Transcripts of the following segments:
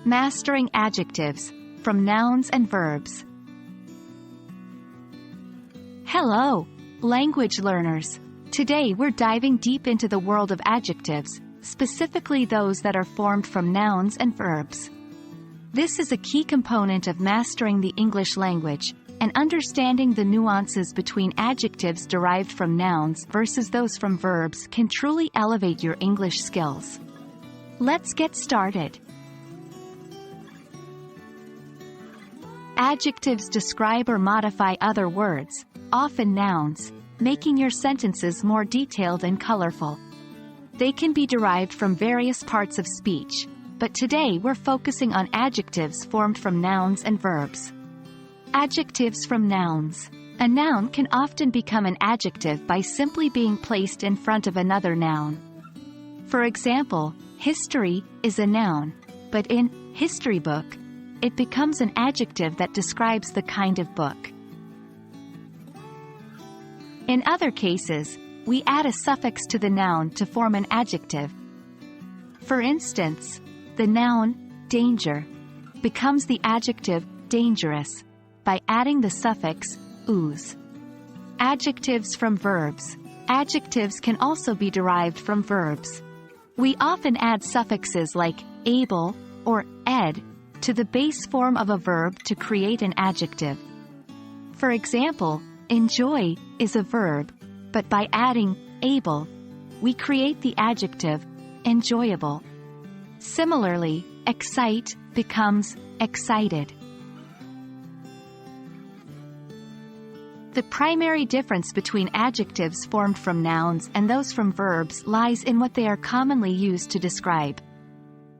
Mastering adjectives, from Nouns and Verbs. Hello, language learners. Today we're diving deep into the world of adjectives, specifically those that are formed from nouns and verbs. This is a key component of mastering the English language, and understanding the nuances between adjectives derived from nouns versus those from verbs can truly elevate your English skills. Let's get started. Adjectives describe or modify other words, often nouns, making your sentences more detailed and colorful. They can be derived from various parts of speech, but today we're focusing on adjectives formed from nouns and verbs. Adjectives from nouns. A noun can often become an adjective by simply being placed in front of another noun. For example, history is a noun, but in history book, it becomes an adjective that describes the kind of book. In other cases, we add a suffix to the noun to form an adjective. For instance, the noun danger becomes the adjective dangerous by adding the suffix -ous. Adjectives from verbs. Adjectives can also be derived from verbs. We often add suffixes like able or ed to the base form of a verb to create an adjective. For example, enjoy is a verb, but by adding able, we create the adjective enjoyable. Similarly, excite becomes excited. The primary difference between adjectives formed from nouns and those from verbs lies in what they are commonly used to describe.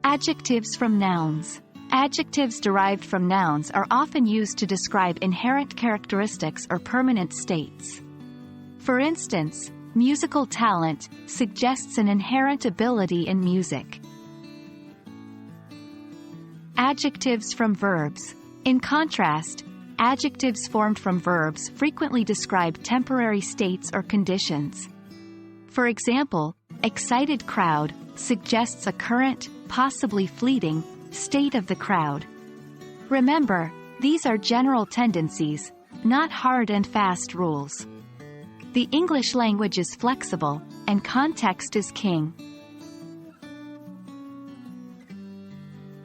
Adjectives from nouns. Adjectives derived from nouns are often used to describe inherent characteristics or permanent states. For instance, musical talent suggests an inherent ability in music. Adjectives from verbs. In contrast, adjectives formed from verbs frequently describe temporary states or conditions. For example, excited crowd suggests a current, possibly fleeting, state of the crowd. Remember, these are general tendencies, not hard and fast rules. The English language is flexible, and context is king.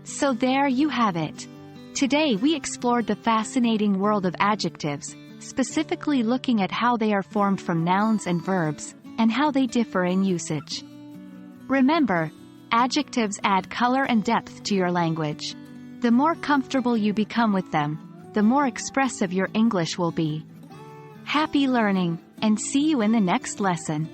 So there you have it. Today we explored the fascinating world of adjectives, specifically looking at how they are formed from nouns and verbs, and how they differ in usage. Remember, adjectives add color and depth to your language. The more comfortable you become with them, the more expressive your English will be. Happy learning, and see you in the next lesson.